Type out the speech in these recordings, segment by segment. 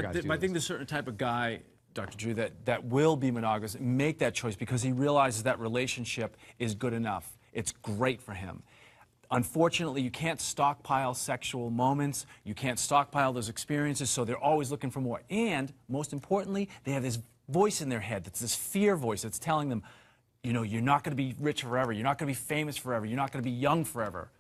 I think there's a certain type of guy, Dr. Drew, that will be monogamous, make that choice because he realizes that relationship is good enough. It's great for him. Unfortunately, you can't stockpile sexual moments. You can't stockpile those experiences, so they're always looking for more. And, most importantly, they have this voice in their head that's this fear voice that's telling them, you know, you're not going to be rich forever. You're not going to be famous forever. You're not going to be young forever.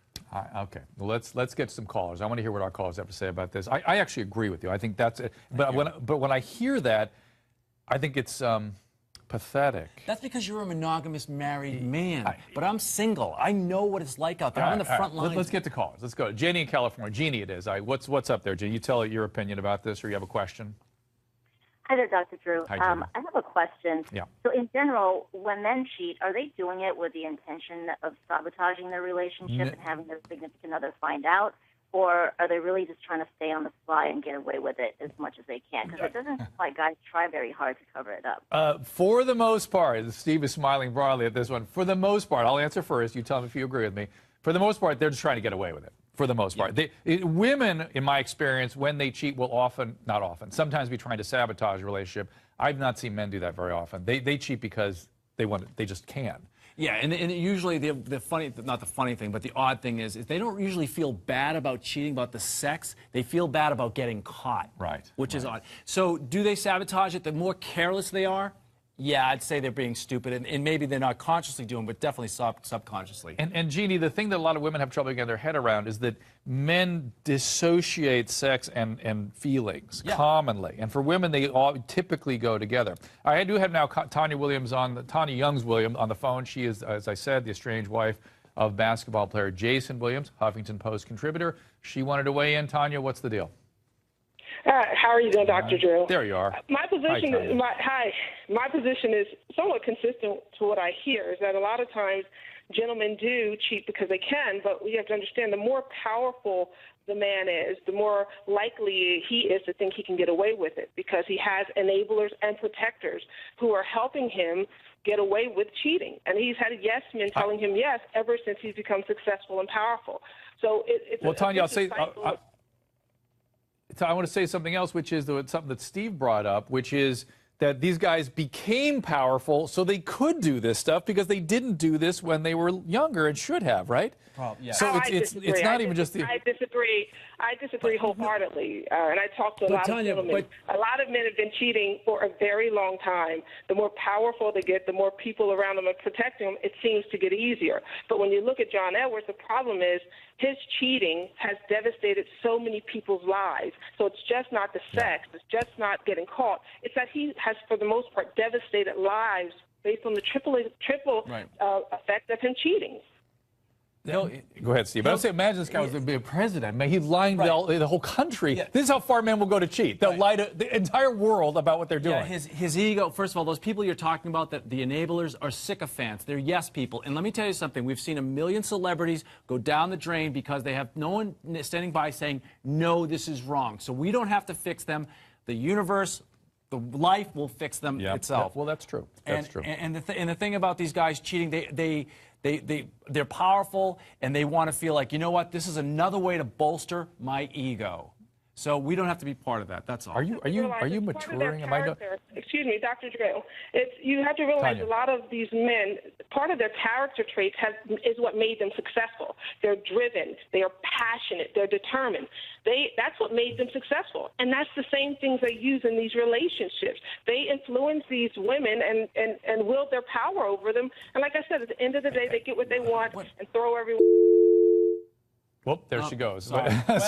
Okay, well, let's get some callers. I want to hear what our callers have to say about this. I actually agree with you. I think that's it. But when I hear that, I think it's pathetic. That's because you're a monogamous married man. But I'm single. I know what it's like out there. I'm on the front line. Let's get to callers. Let's go. Jeannie in California. Jeannie, it is. What's up there, Jeannie? You tell your opinion about this, or you have a question? Hi there, Dr. Drew. Hi, I have a question. Yeah. So in general, when men cheat, are they doing it with the intention of sabotaging their relationship and having their significant other find out? Or are they really just trying to stay on the fly and get away with it as much as they can? Because it doesn't seem like guys try very hard to cover it up. For the most part, Steve is smiling broadly at this one. For the most part, I'll answer first. You tell me if you agree with me. For the most part, they're just trying to get away with it. For the most part. Women, in my experience, when they cheat will often, not often, sometimes be trying to sabotage a relationship. I've not seen men do that very often. They cheat because they just can. Yeah, and usually the funny, not the funny thing, but the odd thing is they don't usually feel bad about cheating, about the sex. They feel bad about getting caught. Right. Which is odd. So do they sabotage it? The more careless they are, yeah, I'd say they're being stupid, and maybe they're not consciously doing, but definitely subconsciously. And Jeannie, the thing that a lot of women have trouble getting their head around is that men dissociate sex and feelings commonly, and for women they all typically go together. I do have now Tanya Youngs Williams on the phone. She is, as I said, the estranged wife of basketball player Jason Williams, Huffington Post contributor. She wanted to weigh in. Tanya, what's the deal? How are you doing, Dr. Drew? There you are. My position, my position is somewhat consistent to what I hear. Is that a lot of times gentlemen do cheat because they can, but we have to understand the more powerful the man is, the more likely he is to think he can get away with it because he has enablers and protectors who are helping him get away with cheating. And he's had yes men telling him yes ever since he's become successful and powerful. So it's well, Tanya, I'll say. I want to say something else, which is something that Steve brought up, which is that these guys became powerful so they could do this stuff because they didn't do this when they were younger and should have, right? Yeah. So it's not even just the... I disagree wholeheartedly, and I talked to a lot of gentlemen. A lot of men have been cheating for a very long time. The more powerful they get, the more people around them are protecting them, it seems to get easier. But when you look at John Edwards, the problem is his cheating has devastated so many people's lives. So it's just not the sex. It's just not getting caught. It's that he has, for the most part, devastated lives based on the triple effect of him cheating. Go ahead, Steve. I don't say imagine this guy was going to be a president. Man, he's lying to the whole country. Yeah. This is how far men will go to cheat. They'll lie to the entire world about what they're doing. Yeah, his ego, first of all, those people you're talking about, the enablers, are sycophants. They're yes people. And let me tell you something. We've seen 1 million celebrities go down the drain because they have no one standing by saying, no, this is wrong. So we don't have to fix them. The universe, the life will fix them itself. Yeah. Well, that's true. That's true. And the thing about these guys cheating, they're powerful, and they want to feel like, you know what, this is another way to bolster my ego. So we don't have to be part of that. That's all. Are you maturing? Excuse me, Dr. Drew. You have to realize Tanya. A lot of these men, part of their character traits is what made them successful. They're driven. They are passionate. They're determined. That's what made them successful. And that's the same things they use in these relationships. They influence these women and wield their power over them. And like I said, at the end of the day, they get what they want and throw everyone. Well, there she goes. Nice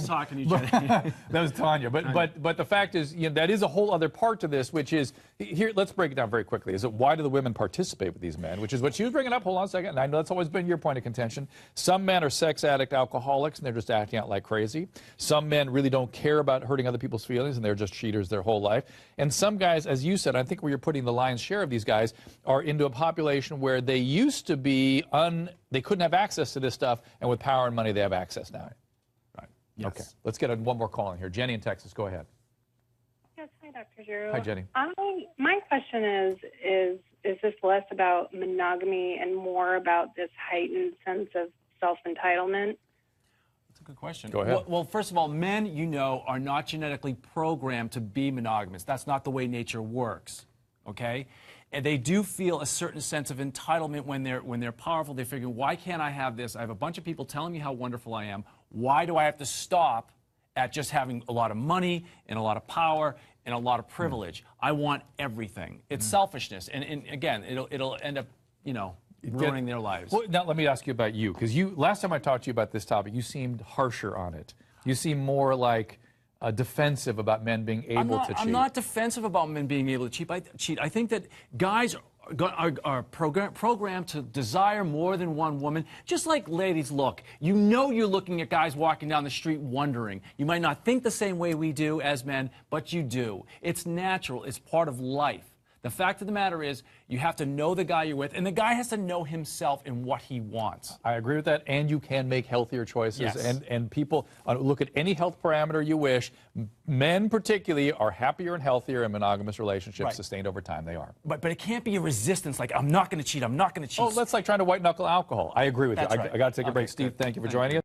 talking to you, Jenny. That was Tanya. But the fact is, that is a whole other part to this, which is, here, let's break it down very quickly. Is it why do the women participate with these men, which is what she was bringing up. Hold on a second. And I know that's always been your point of contention. Some men are sex addict alcoholics, and they're just acting out like crazy. Some men really don't care about hurting other people's feelings, and they're just cheaters their whole life. And some guys, as you said, I think where you're putting the lion's share of these guys, are into a population where they used to be they couldn't have access to this stuff, and with power and money, they have access now. Right. Yes. Okay. Let's get one more call in here. Jenny in Texas, go ahead. Yes, hi, Dr. Drew. Hi, Jenny. My question is this less about monogamy and more about this heightened sense of self-entitlement? good question. Go ahead. Well, first of all, men, you know, are not genetically programmed to be monogamous. That's not the way nature works, okay? And they do feel a certain sense of entitlement when they're powerful. They're figuring, why can't I have this? I have a bunch of people telling me how wonderful I am. Why do I have to stop at just having a lot of money and a lot of power and a lot of privilege? I want everything. It's selfishness. And again, it'll end up, you know, ruining their lives. Well, now let me ask you about you, because last time I talked to you about this topic, you seemed harsher on it. You seem more like defensive about men being able to cheat. I'm not defensive about men being able to cheat. I think that guys are programmed to desire more than one woman. Just like ladies look. You know you're looking at guys walking down the street wondering. You might not think the same way we do as men, but you do. It's natural. It's part of life. The fact of the matter is, you have to know the guy you're with, and the guy has to know himself and what he wants. I agree with that, and you can make healthier choices. Yes. And people look at any health parameter you wish. Men, particularly, are happier and healthier in monogamous relationships Right. sustained over time. They are. But it can't be a resistance like, I'm not going to cheat, I'm not going to cheat. Oh, that's like trying to white knuckle alcohol. I agree with That's you. right. I got to take a Okay, break. Steve, good. thank you for Thank joining us.